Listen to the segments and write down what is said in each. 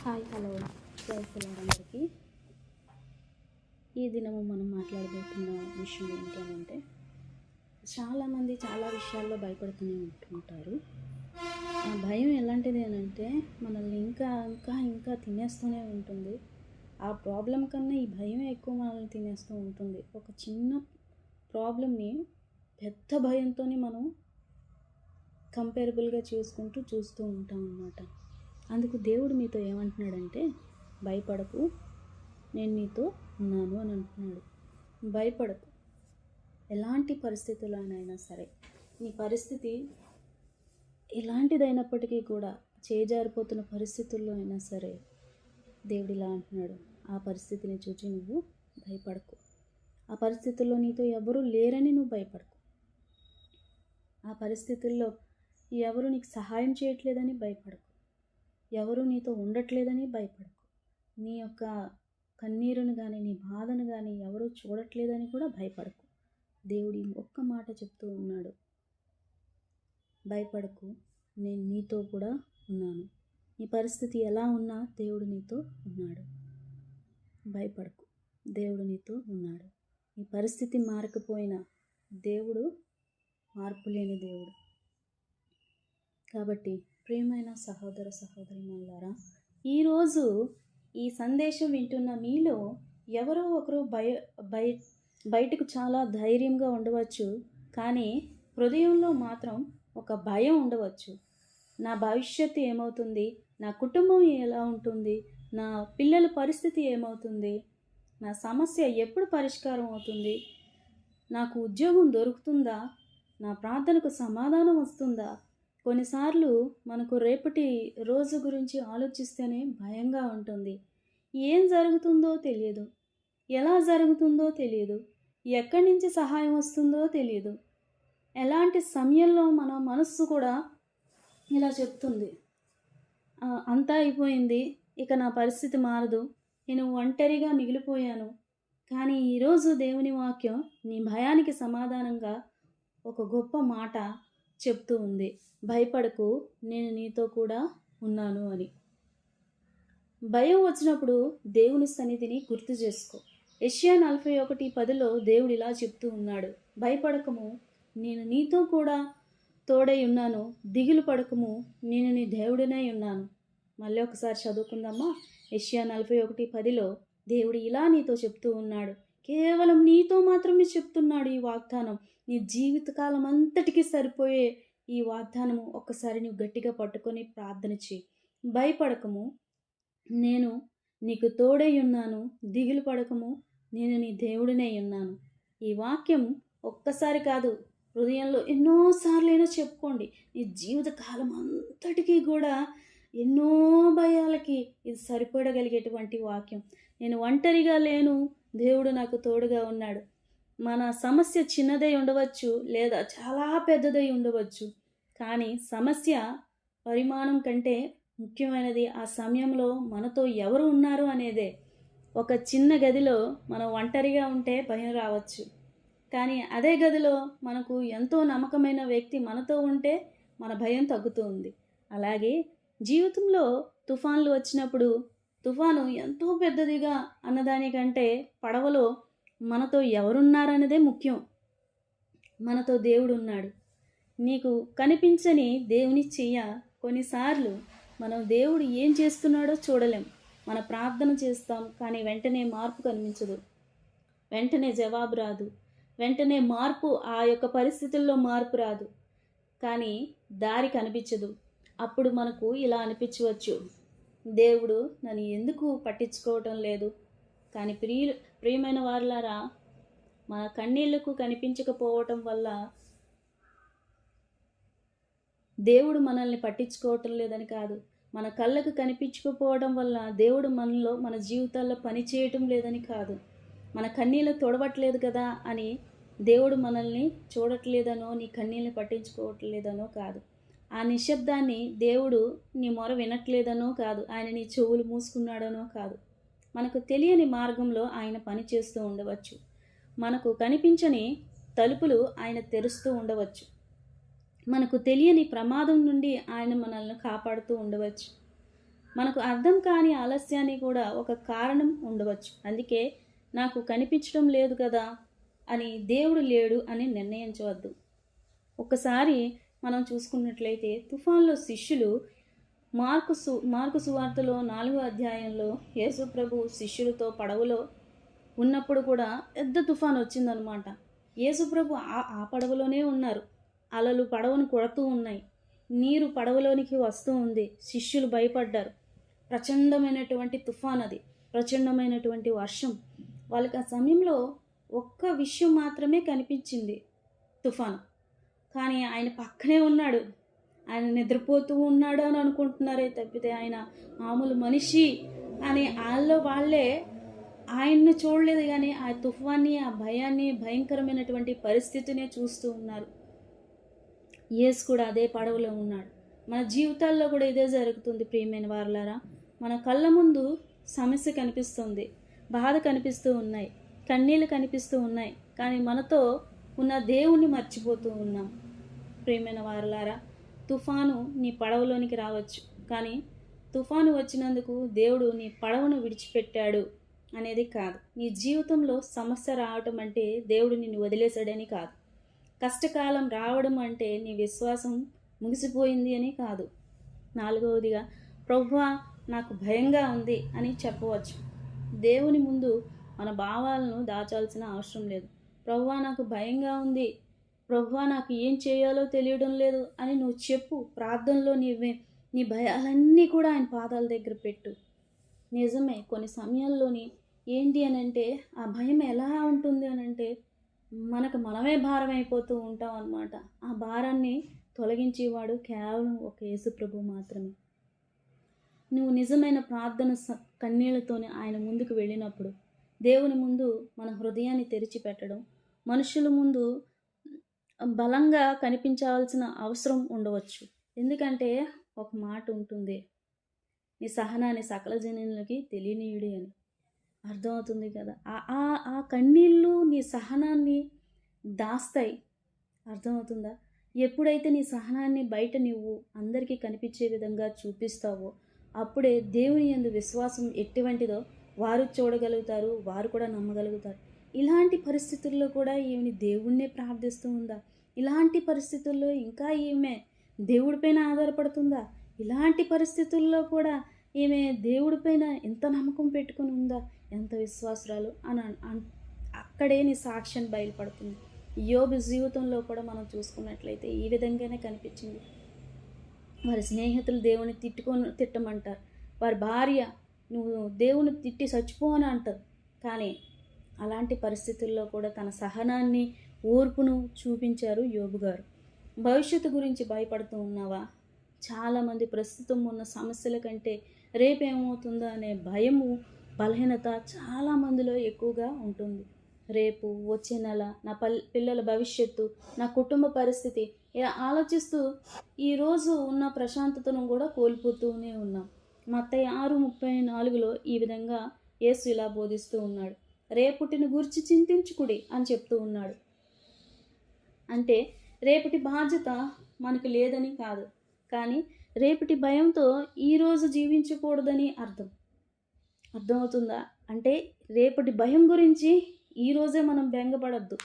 Hi hello అందరికీ. ఈ దినము మనం మాట్లాడబోతున్న విషయం ఏంటి అని అంటే, చాలామంది చాలా విషయాల్లో భయపడుతూనే ఉంటుంటారు. ఆ భయం ఎలాంటిది అని అంటే మనల్ని ఇంకా ఇంకా ఇంకా తినేస్తూనే ఉంటుంది. ఆ ప్రాబ్లం కన్నా ఈ భయం ఎక్కువ మనల్ని తినేస్తూ ఉంటుంది. ఒక చిన్న ప్రాబ్లమ్ని పెద్ద భయంతో మనం కంపేరబుల్గా చూస్తూ ఉంటాం అన్నమాట. అందుకు దేవుడు మీతో ఏమంటున్నాడంటే, భయపడకు, నేను నీతో ఉన్నాను అని అంటున్నాడు. భయపడకు. ఎలాంటి పరిస్థితుల్లోనైనా సరే, నీ పరిస్థితి ఎలాంటిదైనప్పటికీ కూడా, చేజారిపోతున్న పరిస్థితుల్లో అయినా సరే, దేవుడు ఇలా అంటున్నాడు, ఆ పరిస్థితిని చూచి నువ్వు భయపడకు. ఆ పరిస్థితుల్లో నీతో ఎవరు లేరని నువ్వు భయపడకు. ఆ పరిస్థితుల్లో ఎవరు నీకు సహాయం చేయట్లేదని భయపడకు. ఎవరు నీతో ఉండట్లేదని భయపడకు. నీ యొక్క కన్నీరును కానీ, నీ బాధను కానీ ఎవరు చూడట్లేదని కూడా భయపడకు. దేవుడి ఒక్క మాట చెప్తూ ఉన్నాడు, భయపడకు, నేను నీతో కూడా ఉన్నాను. నీ పరిస్థితి ఎలా ఉన్నా దేవుడు నీతో ఉన్నాడు. భయపడకు, దేవుడు నీతో ఉన్నాడు. నీ పరిస్థితి మారకపోయినా దేవుడు మార్పు లేని దేవుడు. కాబట్టి ప్రియమైన సహోదర సహోదరీమణులారా, ఈరోజు ఈ సందేశం వింటున్న మీలో ఎవరో ఒకరు బయటకు చాలా ధైర్యంగా ఉండవచ్చు, కానీ హృదయంలో మాత్రం ఒక భయం ఉండవచ్చు. నా భవిష్యత్తు ఏమవుతుంది, నా కుటుంబం ఎలా ఉంటుంది, నా పిల్లల పరిస్థితి ఏమవుతుంది, నా సమస్య ఎప్పుడు పరిష్కారం అవుతుంది, నాకు ఉద్యోగం దొరుకుతుందా, నా ప్రార్థనకు సమాధానం వస్తుందా. కొన్నిసార్లు మనకు రేపటి రోజు గురించి ఆలోచిస్తేనే భయంగా ఉంటుంది. ఏం జరుగుతుందో తెలియదు, ఎలా జరుగుతుందో తెలియదు, ఎక్కడి నుంచి సహాయం వస్తుందో తెలియదు. ఎలాంటి సమయంలో మన మనస్సు కూడా ఇలా చెప్తుంది, అంతా అయిపోయింది, ఇక నా పరిస్థితి మారదు, నేను ఒంటరిగా మిగిలిపోయాను. కానీ ఈరోజు దేవుని వాక్యం నీ భయానికి సమాధానంగా ఒక గొప్ప మాట చెప్తూ ఉంది, భయపడకు, నేను నీతో కూడా ఉన్నాను అని. భయం వచ్చినప్పుడు దేవుని సన్నిధిని గుర్తు చేసుకో. యెషయా 41:10 దేవుడు ఇలా చెప్తూ ఉన్నాడు, భయపడకము, నేను నీతో కూడా తోడై ఉన్నాను, దిగులు పడకము, నేను నీ దేవుడినై ఉన్నాను. మళ్ళీ ఒకసారి చదువుకుందామా. యెషయా 41:10 దేవుడు ఇలా నీతో చెప్తూ ఉన్నాడు. కేవలం నీతో మాత్రమే చెప్తున్నాడు ఈ వాగ్దానం. నీ జీవితకాలం అంతటికీ సరిపోయే ఈ వాగ్దానము ఒక్కసారి నువ్వు గట్టిగా పట్టుకొని ప్రార్థన చేయి. భయపడకము, నేను నీకు తోడై ఉన్నాను, దిగులు పడకము, నేను నీ దేవుడినై ఉన్నాను. ఈ వాక్యం ఒక్కసారి కాదు, హృదయంలో ఎన్నోసార్లైనా చెప్పుకోండి. నీ జీవితకాలం అంతటికీ కూడా ఎన్నో భయాలకి ఇది సరిపడగలిగేటువంటి వాక్యం. నేను ఒంటరిగా లేను, దేవుడు నాకు తోడుగా ఉన్నాడు. మన సమస్య చిన్నదై ఉండవచ్చు, లేదా చాలా పెద్దదై ఉండవచ్చు, కానీ సమస్య పరిమాణం కంటే ముఖ్యమైనది ఆ సమయంలో మనతో ఎవరు ఉన్నారు అనేదే. ఒక చిన్న గదిలో మనం ఒంటరిగా ఉంటే భయం రావచ్చు, కానీ అదే గదిలో మనకు ఎంతో నమ్మకమైన వ్యక్తి మనతో ఉంటే మన భయం తగ్గుతూ ఉంది. అలాగే జీవితంలో తుఫాన్లు వచ్చినప్పుడు, తుఫాను ఎంతో పెద్దదిగా అన్నదానికంటే పడవలో మనతో ఎవరున్నారన్నదే ముఖ్యం. మనతో దేవుడు ఉన్నాడు. నీకు కనిపించని దేవుని చెయ్య కొన్నిసార్లు మనం దేవుడు ఏం చేస్తున్నాడో చూడలేం. మన ప్రార్థన చేస్తాం, కానీ వెంటనే మార్పు కనిపించదు, వెంటనే జవాబు రాదు, వెంటనే మార్పు, ఆ యొక్క పరిస్థితుల్లో మార్పు రాదు, కానీ దారి కనిపించదు. అప్పుడు మనకు ఇలా అనిపించవచ్చు, దేవుడు నన్ను ఎందుకు పట్టించుకోవటం లేదు. కానీ ప్రియమైన వారులారా, మన కన్నీళ్లకు కనిపించకపోవటం వల్ల దేవుడు మనల్ని పట్టించుకోవటం లేదని కాదు. మన కళ్ళకు కనిపించకపోవడం వల్ల దేవుడు మనలో, మన జీవితాల్లో పని చేయటం లేదని కాదు. మన కన్నీళ్ళు తొడవట్లేదు కదా అని దేవుడు మనల్ని చూడట్లేదనో, నీ కన్నీళ్ళని పట్టించుకోవట్లేదనో కాదు. ఆ నిశ్శబ్దాన్ని దేవుడు నీ మొర వినట్లేదనో కాదు, ఆయన నీ చెవులు మూసుకున్నాడనో కాదు. మనకు తెలియని మార్గంలో ఆయన పని చేస్తూ ఉండవచ్చు. మనకు కనిపించని తలుపులు ఆయన తెరుస్తూ ఉండవచ్చు. మనకు తెలియని ప్రమాదం నుండి ఆయన మనల్ని కాపాడుతూ ఉండవచ్చు. మనకు అర్థం కాని ఆలస్యాన్ని కూడా ఒక కారణం ఉండవచ్చు. అందుకే నాకు కనిపించడం లేదు కదా అని దేవుడు లేడు అని నిర్ణయించవద్దు. ఒక్కసారి మనం చూసుకున్నట్లయితే తుఫాన్లో శిష్యులు మార్కు సువార్తలో 4వ అధ్యాయంలో యేసు ప్రభు శిష్యులతో పడవలో ఉన్నప్పుడు కూడా పెద్ద తుఫాన్ వచ్చిందనమాట. యేసు ప్రభు ఆ పడవలోనే ఉన్నారు. అలలు పడవను కొడుతూ ఉన్నాయి. నీరు పడవలోనికి వస్తూ ఉంది. శిష్యులు భయపడ్డారు. ప్రచండమైనటువంటి తుఫాన్ అది, ప్రచండమైనటువంటి వర్షం. వాళ్ళకి ఆ సమయంలో ఒక్క విషయం మాత్రమే కనిపించింది, తుఫాను. కానీ ఆయన పక్కనే ఉన్నాడు. ఆయన నిద్రపోతూ ఉన్నాడు అని అనుకుంటున్నారే తప్పితే ఆయన మామూలు మనిషి అని వాళ్ళే ఆయన్ని చూడలేదు. కానీ ఆ తుఫాన్ని, ఆ భయాన్ని, భయంకరమైనటువంటి పరిస్థితినే చూస్తూ ఉన్నారు. యేసు కూడా అదే పడవలో ఉన్నాడు. మన జీవితాల్లో కూడా ఇదే జరుగుతుంది ప్రియమైన వారలారా. మన కళ్ళ ముందు సమస్య కనిపిస్తుంది, బాధ కనిపిస్తూ ఉన్నాయి, కన్నీళ్ళు కనిపిస్తూ ఉన్నాయి. కానీ మనతో ఉన్న దేవుణ్ణి మర్చిపోతూ ఉన్నాం. ప్రియమైన వారలారా, తుఫాను నీ పడవలోనికి రావచ్చు, కానీ తుఫాను వచ్చినందుకు దేవుడు నీ పడవను విడిచిపెట్టాడు అనేది కాదు. నీ జీవితంలో సమస్య రావటం అంటే దేవుడు నిన్ను వదిలేశాడని కాదు. కష్టకాలం రావడం అంటే నీ విశ్వాసం ముగిసిపోయింది అని కాదు. 4వదిగా, ప్రభువా నాకు భయంగా ఉంది అని చెప్పవచ్చు. దేవుని ముందు మన భావాలను దాచాల్సిన అవసరం లేదు. ప్రభువా నాకు భయంగా ఉంది, ప్రభువా నాకు ఏం చేయాలో తెలియడం లేదు అని నువ్వు చెప్పు. ప్రార్థనలో నీ భయాలన్నీ కూడా ఆయన పాదాల దగ్గర పెట్టు. నిజమే, కొన్ని సమయాల్లోని ఏంటి అని అంటే ఆ భయం ఎలా ఉంటుంది అని అంటే మనకు మనమే భారం అయిపోతూ ఉంటాం అన్నమాట. ఆ భారాన్ని తొలగించేవాడు కేవలం ఒక యేసు ప్రభు మాత్రమే. నువ్వు నిజమైన ప్రార్థన కన్నీళ్లతోనే ఆయన ముందుకు వెళ్ళినప్పుడు, దేవుని ముందు మన హృదయాన్ని తెరిచిపెట్టడం, మనుషుల ముందు బలంగా కనిపించాల్సిన అవసరం ఉండవచ్చు. ఎందుకంటే ఒక మాట ఉంటుంది, నీ సహనాన్ని సకల జనులకి తెలియనీయుడి అని. అర్థమవుతుంది కదా. ఆ కన్నీళ్ళు నీ సహనాన్ని దాస్తాయి. అర్థమవుతుందా? ఎప్పుడైతే నీ సహనాన్ని బయట నువ్వు అందరికీ కనిపించే విధంగా చూపిస్తావో అప్పుడే దేవుని యందు విశ్వాసం ఎటువంటిదో వారు చూడగలుగుతారు, వారు కూడా నమ్మగలుగుతారు. ఇలాంటి పరిస్థితుల్లో కూడా ఈమె దేవుణ్ణే ప్రార్థిస్తూ ఉందా? ఇలాంటి పరిస్థితుల్లో ఇంకా ఈమె దేవుడిపైన ఆధారపడుతుందా? ఇలాంటి పరిస్థితుల్లో కూడా ఈమె దేవుడిపైన ఎంత నమ్మకం పెట్టుకుని ఉందా? ఎంత విశ్వాసరాలు అని అక్కడే నీ సాక్ష్యం బయలుపడుతుంది. యోబు జీవితంలో కూడా మనం చూసుకున్నట్లయితే ఈ విధంగానే కనిపించింది. వారి స్నేహితులు దేవుని తిట్టమంటారు, వారి భార్య నువ్వు దేవుని తిట్టి చచ్చిపో అని అంటారు. కానీ అలాంటి పరిస్థితుల్లో కూడా తన సహనాన్ని, ఓర్పును చూపించారు యోబు గారు. భవిష్యత్తు గురించి భయపడుతూ ఉన్నావా? చాలామంది ప్రస్తుతం ఉన్న సమస్యల కంటే రేపేమవుతుందో అనే భయము, బలహీనత చాలామందిలో ఎక్కువగా ఉంటుంది. రేపు, వచ్చే నెల, నా పిల్లల భవిష్యత్తు, నా కుటుంబ పరిస్థితి ఇలా ఆలోచిస్తూ ఈరోజు ఉన్న ప్రశాంతతను కూడా కోల్పోతూనే ఉన్నాం. మత్తయి 6:34లో ఈ విధంగా యేసు ఇలా బోధిస్తూ ఉన్నాడు. రేపటిని గురించి చింతించుకుడి అని చెప్తూ ఉన్నాడు. అంటే రేపటి బాధ్యత మనకు లేదని కాదు, కానీ రేపటి భయంతో ఈరోజు జీవించకూడదని అర్థమవుతుందా? అంటే రేపటి భయం గురించి ఈరోజే మనం బెంగపడద్దు.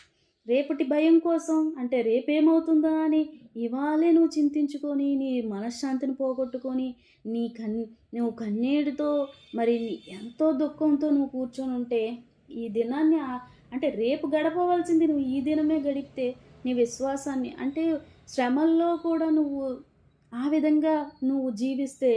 రేపటి భయం కోసం అంటే రేపేమవుతుందా అని ఇవాళే నువ్వు చింతించుకొని నీ మనశ్శాంతిని పోగొట్టుకొని నువ్వు కన్నీటితో మరి ఎంతో దుఃఖంతో నువ్వు కూర్చొని ఉంటే ఈ దినాన్ని అంటే రేపు గడపవలసింది నువ్వు ఈ దినమే గడిపితే నీ విశ్వాసాన్ని అంటే శ్రమల్లో కూడా నువ్వు ఆ విధంగా నువ్వు జీవిస్తే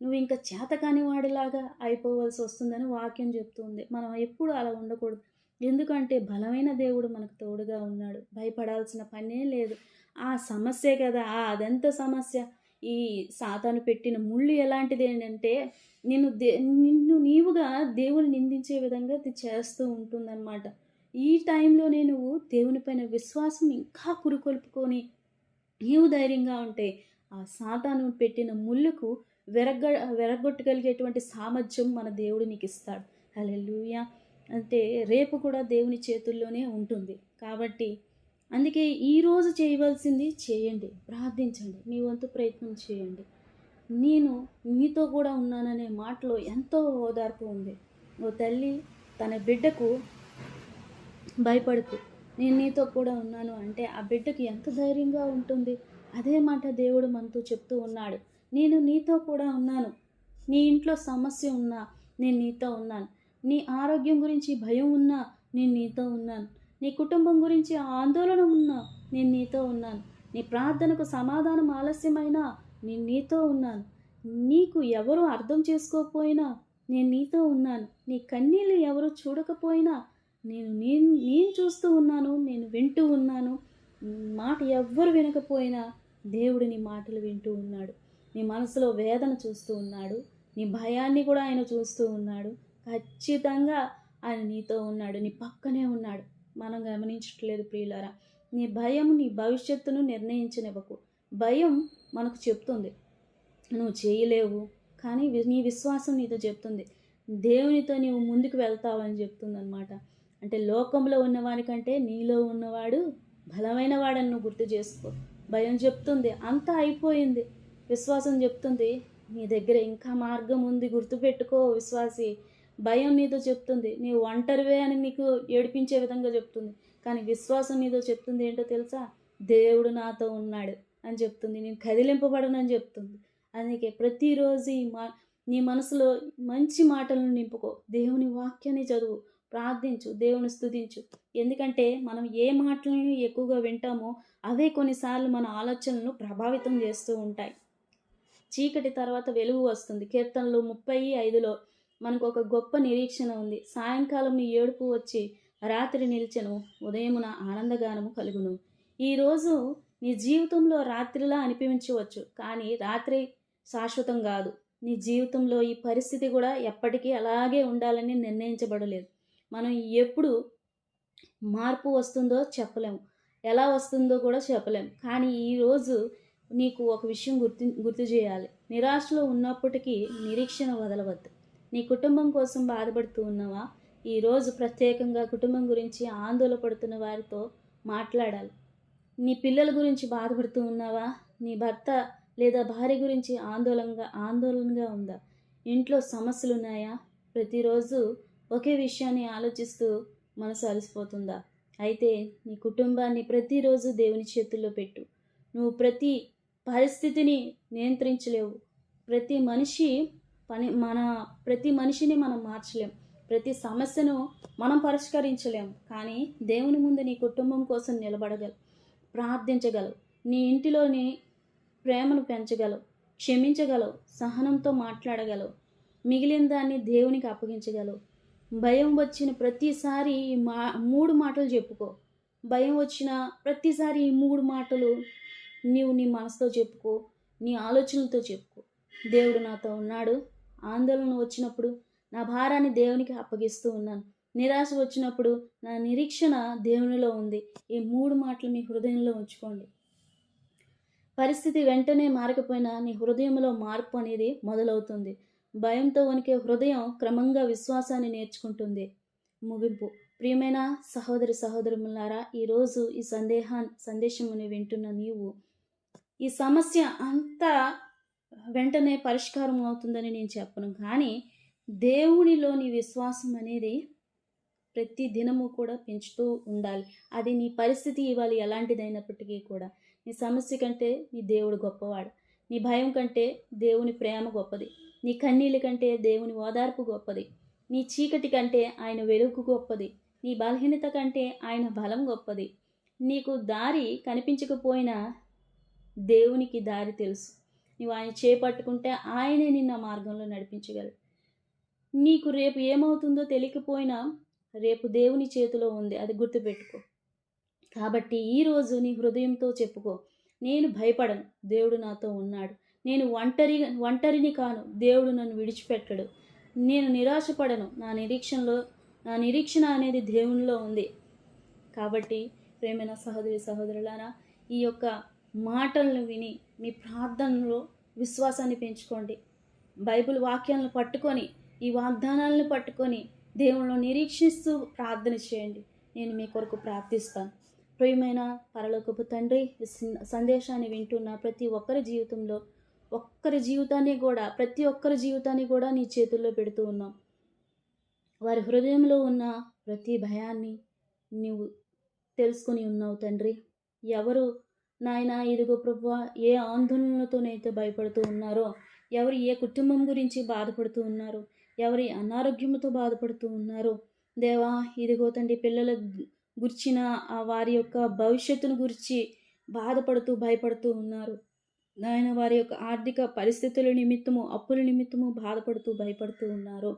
నువ్వు ఇంకా చేతకాని వాడిలాగా అయిపోవలసి వస్తుందని వాక్యం చెప్తుంది. మనం ఎప్పుడు అలా ఉండకూడదు. ఎందుకంటే బలమైన దేవుడు మనకు తోడుగా ఉన్నాడు. భయపడాల్సిన పనే లేదు. ఆ సమస్యే కదా, అదెంత సమస్య. ఈ సాతాను పెట్టిన ముళ్ళు ఎలాంటిది ఏంటంటే నిన్ను నీవుగా దేవుని నిందించే విధంగా అది చేస్తూ ఉంటుందన్నమాట. ఈ టైంలోనే నువ్వు దేవునిపైన విశ్వాసం ఇంకా పురుకొల్పుకొని నీవు ధైర్యంగా ఉంటే ఆ సాతాను పెట్టిన ముళ్ళకు వెరగొట్టగలిగేటువంటి సామర్థ్యం మన దేవుడు నీకు ఇస్తాడు. హల్లెలూయా. అంటే రేపు కూడా దేవుని చేతుల్లోనే ఉంటుంది. కాబట్టి అందుకే ఈరోజు చేయవలసింది చేయండి, ప్రార్థించండి, మీ వంతు ప్రయత్నం చేయండి. నేను మీతో కూడా ఉన్నాననే మాటలో ఎంతో ఓదార్పు ఉంది. ఓ తల్లి తన బిడ్డకు భయపడకు, నేను నీతో కూడా ఉన్నాను అంటే ఆ బిడ్డకి ఎంత ధైర్యంగా ఉంటుంది. అదే మాట దేవుడు మనతో చెప్తూ ఉన్నాడు. నేను నీతో కూడా ఉన్నాను. నీ ఇంట్లో సమస్య ఉన్నా నేను నీతో ఉన్నాను. నీ ఆరోగ్యం గురించి భయం ఉన్నా నేను నీతో ఉన్నాను. నీ కుటుంబం గురించి ఆందోళన ఉన్నా నేను నీతో ఉన్నాను. నీ ప్రార్థనకు సమాధానం ఆలస్యమైనా నేను నీతో ఉన్నాను. నీకు ఎవరు అర్థం చేసుకోకపోయినా నేను నీతో ఉన్నాను. నీ కన్నీళ్ళు ఎవరు చూడకపోయినా నేను చూస్తూ ఉన్నాను, నేను వింటూ ఉన్నాను. మాట ఎవ్వరు వినకపోయినా దేవుడు నీ మాటలు వింటూ ఉన్నాడు. నీ మనసులో వేదన చూస్తూ ఉన్నాడు. నీ భయాన్ని కూడా ఆయన చూస్తూ ఉన్నాడు. ఖచ్చితంగా ఆయన నీతో ఉన్నాడు, నీ పక్కనే ఉన్నాడు. మనం గమనించట్లేదు ప్రియులారా. నీ భయం నీ భవిష్యత్తును నిర్ణయించనివ్వకు. భయం మనకు చెప్తుంది నువ్వు చేయలేవు, కానీ నీ విశ్వాసం నీతో చెప్తుంది దేవునితో నీవు ముందుకు వెళ్తావు అని చెప్తుందన్నమాట. అంటే లోకంలో ఉన్నవానికంటే నీలో ఉన్నవాడు బలమైన వాడని నువ్వు గుర్తు చేసుకో. భయం చెప్తుంది అంతా అయిపోయింది. విశ్వాసం చెప్తుంది నీ దగ్గర ఇంకా మార్గం ఉంది, గుర్తుపెట్టుకో విశ్వాసి. భయం నీతో చెప్తుంది నీవు ఒంటరివే అని నీకు ఏడిపించే విధంగా చెప్తుంది. కానీ విశ్వాసం నీతో చెప్తుంది ఏంటో తెలుసా? దేవుడు నాతో ఉన్నాడు అని చెప్తుంది. నేను కదిలింపబడనని చెప్తుంది. అందుకే ప్రతిరోజు నీ మనసులో మంచి మాటలను నింపుకో. దేవుని వాక్యాన్ని చదువు, ప్రార్థించు, దేవుని స్తుతించు. ఎందుకంటే మనం ఏ మాటలను ఎక్కువగా వింటామో అవే కొన్నిసార్లు మన ఆలోచనలను ప్రభావితం చేస్తూ ఉంటాయి. చీకటి తర్వాత వెలుగు వస్తుంది. కీర్తనలు 35లో మనకు ఒక గొప్ప నిరీక్షణ ఉంది. సాయంకాలం నీ ఏడుపు వచ్చి రాత్రి నిలిచెను, ఉదయమున ఆనందగానము కలుగును. ఈరోజు నీ జీవితంలో రాత్రిలా అనిపించవచ్చు, కానీ రాత్రి శాశ్వతం కాదు. నీ జీవితంలో ఈ పరిస్థితి కూడా ఎప్పటికీ అలాగే ఉండాలని నిర్ణయించబడలేదు. మనం ఎప్పుడు మార్పు వస్తుందో చెప్పలేము, ఎలా వస్తుందో కూడా చెప్పలేము. కానీ ఈరోజు నీకు ఒక విషయం గుర్తు చేయాలి. నిరాశలో ఉన్నప్పటికీ నిరీక్షణ వదలవద్దు. నీ కుటుంబం కోసం బాధపడుతూ ఉన్నావా? ఈరోజు ప్రత్యేకంగా కుటుంబం గురించి ఆందోళన పడుతున్న వారితో మాట్లాడాలి. నీ పిల్లల గురించి బాధపడుతూ ఉన్నావా? నీ భర్త లేదా భార్య గురించి ఆందోళనగా ఉందా? ఇంట్లో సమస్యలు ఉన్నాయా? ప్రతిరోజు ఒకే విషయాన్ని ఆలోచిస్తూ మనసు అలసిపోతుందా? అయితే నీ కుటుంబాన్ని ప్రతిరోజు దేవుని చేతుల్లో పెట్టు. నువ్వు ప్రతి పరిస్థితిని నియంత్రించలేవు. ప్రతి మనిషిని మనం మార్చలేం. ప్రతి సమస్యను మనం పరిష్కరించలేము. కానీ దేవుని ముందు నీ కుటుంబం కోసం నిలబడగలవు, ప్రార్థించగలవు, నీ ఇంటిలోని ప్రేమను పెంచగలవు, క్షమించగలవు, సహనంతో మాట్లాడగలవు, మిగిలిన దాన్ని దేవునికి అప్పగించగలవు. భయం వచ్చిన ప్రతిసారి ఈ 3 మాటలు చెప్పుకో. భయం వచ్చిన ప్రతిసారి ఈ 3 మాటలు నీవు నీ మనసుతో చెప్పుకో, నీ ఆలోచనలతో చెప్పుకో. దేవుడు నాతో ఉన్నాడు. ఆందోళన వచ్చినప్పుడు నా భారాన్ని దేవునికి అప్పగిస్తూ ఉన్నాను. నిరాశ వచ్చినప్పుడు నా నిరీక్షణ దేవునిలో ఉంది. ఈ 3 మాటలు మీ హృదయంలో ఉంచుకోండి. పరిస్థితి వెంటనే మారకపోయినా నీ హృదయంలో మార్పు అనేది మొదలవుతుంది. భయంతో వణికే హృదయం క్రమంగా విశ్వాసాన్ని నేర్చుకుంటుంది. ముగింపు. ప్రియమైన సహోదరి సహోదరులారా, ఈరోజు ఈ సందేశముని వింటున్న నీవు ఈ సమస్య అంతా వెంటనే పరిష్కారం అవుతుందని నేను చెప్పను, కానీ దేవునిలోని విశ్వాసం అనేది ప్రతి దినము కూడా పెంచుతూ ఉండాలి. అది నీ పరిస్థితి ఇవాళ ఎలాంటిదైనప్పటికీ కూడా. నీ సమస్య కంటే నీ దేవుడు గొప్పవాడు. నీ భయం కంటే దేవుని ప్రేమ గొప్పది. నీ కన్నీళ్ళ కంటే దేవుని ఓదార్పు గొప్పది. నీ చీకటి కంటే ఆయన వెలుగు గొప్పది. నీ బలహీనత కంటే ఆయన బలం గొప్పది. నీకు దారి కనిపించకపోయినా దేవునికి దారి తెలుసు. నువ్వు ఆయన చేపట్టుకుంటే ఆయనే నిన్న మార్గంలో నడిపించగలడు. నీకు రేపు ఏమవుతుందో తెలియకపోయినా రేపు దేవుని చేతిలో ఉంది, అది గుర్తుపెట్టుకో. కాబట్టి ఈరోజు నీ హృదయంతో చెప్పుకో, నేను భయపడను, దేవుడు నాతో ఉన్నాడు. నేను ఒంటరిని కాను, దేవుడు నన్ను విడిచిపెట్టడు. నేను నిరాశపడను, నా నిరీక్షణ అనేది దేవునిలో ఉంది. కాబట్టి ప్రేమైన సహోదరి సహోదరులారా, ఈ యొక్క మాటలను విని మీ ప్రార్థనలో విశ్వాసాన్ని పెంచుకోండి. బైబిల్ వాక్యాలను పట్టుకొని, ఈ వాగ్దానాలను పట్టుకొని దేవుణ్ణి నిరీక్షిస్తూ ప్రార్థన చేయండి. నేను మీ కొరకు ప్రార్థిస్తాను. ప్రియమైన పరలోకపు తండ్రి, సందేశాన్ని వింటున్న ప్రతి ఒక్కరి జీవితంలో ఒక్కరి జీవితాన్ని కూడా, ప్రతి ఒక్కరి జీవితాన్ని కూడా నీ చేతుల్లో పెడుతూ ఉన్నాం. వారి హృదయంలో ఉన్న ప్రతి భయాన్ని నీవు తెలుసుకొని ఉన్నావు తండ్రి. ఎవరు నాయనా ఇదిగో ప్రభువా ఏ ఆందోళనలతోనైతే భయపడుతూ ఉన్నారో, ఎవరు ఏ కుటుంబం గురించి బాధపడుతూ ఉన్నారో, ఎవరి అనారోగ్యంతో బాధపడుతూ ఉన్నారో, దేవా ఇదిగో తండ్రి పిల్లల గుర్చిన వారి యొక్క భవిష్యత్తును గురించి బాధపడుతూ భయపడుతూ ఉన్నారు. నాయన వారి యొక్క ఆర్థిక పరిస్థితుల నిమిత్తము, అప్పుల నిమిత్తము బాధపడుతూ భయపడుతూ ఉన్నారు.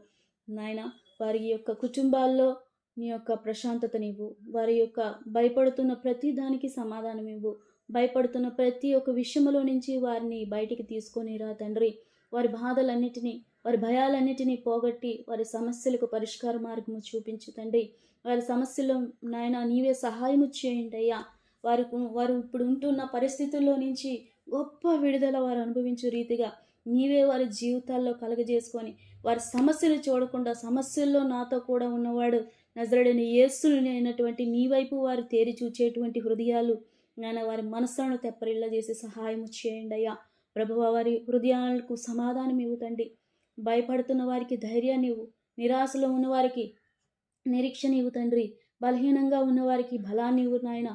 నాయన వారి యొక్క కుటుంబాల్లో నీ యొక్క ప్రశాంతతనివ్వు. వారి యొక్క భయపడుతున్న ప్రతి దానికి సమాధానం ఇవ్వు. భయపడుతున్న ప్రతి ఒక్క విషయంలో నుంచి వారిని బయటికి తీసుకొని రా తండ్రి. వారి బాధలన్నిటినీ, వారి భయాలన్నిటినీ పోగొట్టి వారి సమస్యలకు పరిష్కార మార్గము చూపించు తండ్రి. వారి సమస్యలో నాయన నీవే సహాయము చేయండి అయ్యా. వారు ఇప్పుడు ఉంటున్న పరిస్థితుల్లో నుంచి గొప్ప విడుదల వారు అనుభవించే రీతిగా నీవే వారి జీవితాల్లో కలగజేసుకొని వారి సమస్యలు చూడకుండా సమస్యల్లో నాతో కూడా ఉన్నవాడు నజరేయుడైన యేసుని అయినటువంటి నీ వైపు వారు తేరి చూచేటువంటి హృదయాలు నాయన వారి మనస్సులను తెప్పరిల్ల చేసి సహాయం చేయండి అయ్యా. ప్రభువా వారి హృదయాలకు సమాధానం ఇవ్వుతండి. భయపడుతున్న వారికి ధైర్యాన్ని ఇవ్వు. నిరాశలో ఉన్నవారికి నిరీక్షణ ఇవ్వు తండ్రి. బలహీనంగా ఉన్నవారికి బలాన్ని ఇవ్వు నాయన.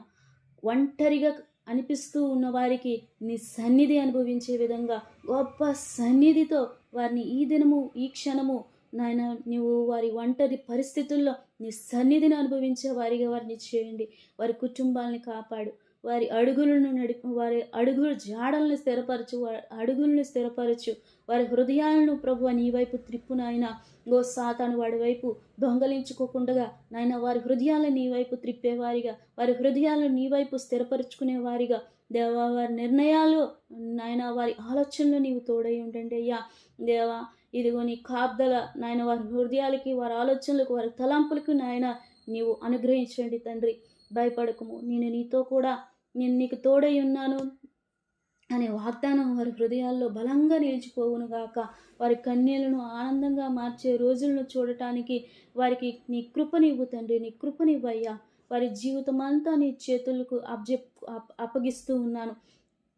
ఒంటరిగా అనిపిస్తూ ఉన్నవారికి నీ సన్నిధి అనుభవించే విధంగా గొప్ప సన్నిధితో వారిని ఈ దినము ఈ క్షణము నాయన నువ్వు వారి ఒంటరి పరిస్థితుల్లో నీ సన్నిధిని అనుభవించే వారిగా వారిని చేయండి. వారి కుటుంబాలని కాపాడు. వారి అడుగుల జాడలను స్థిరపరచు. అడుగులను స్థిరపరచు. వారి హృదయాలను ప్రభువా నీ వైపు త్రిప్పు నాయన. సాతాను వాడి వైపు దొంగలించుకోకుండా నాయన వారి హృదయాలను నీ వైపు త్రిప్పేవారిగా, వారి హృదయాలను నీ వైపు స్థిరపరచుకునేవారిగా దేవా, వారి నిర్ణయాలు నాయన వారి ఆలోచనలు నీవు తోడై ఉండండి అయ్యా. దేవా ఇదిగో నీ కాపుదల నాయన వారి హృదయాలకి, వారి ఆలోచనలకు, వారి తలంపులకు నాయన నీవు అనుగ్రహించండి తండ్రి. భయపడకము, నేను నీకు తోడై ఉన్నాను అనే వాగ్దానం వారి హృదయాల్లో బలంగా నిలిచిపోవును గాక. వారి కన్నీళ్లను ఆనందంగా మార్చే రోజులను చూడటానికి వారికి నీ కృపనివ్వు తండ్రి. నీ కృపనివ్వయ్యా. వారి జీవితం అంతా నీ చేతులకు అప్పగిస్తూ ఉన్నాను.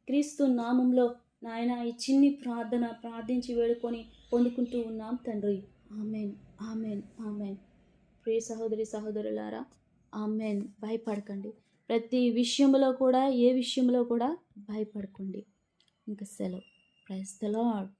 క్రీస్తు నామంలో నాయన ఈ చిన్ని ప్రార్థన ప్రార్థించి వేడుకొని పొందుకుంటూ ఉన్నాం తండ్రి. Amen, amen, amen. ప్రియ సహోదరి సహోదరులారా, ఆమెన్. భయపడకండి. ప్రతి విషయంలో కూడా, ఏ విషయంలో కూడా భయపడకండి. ఇంకా సెలవు. Praise the lord.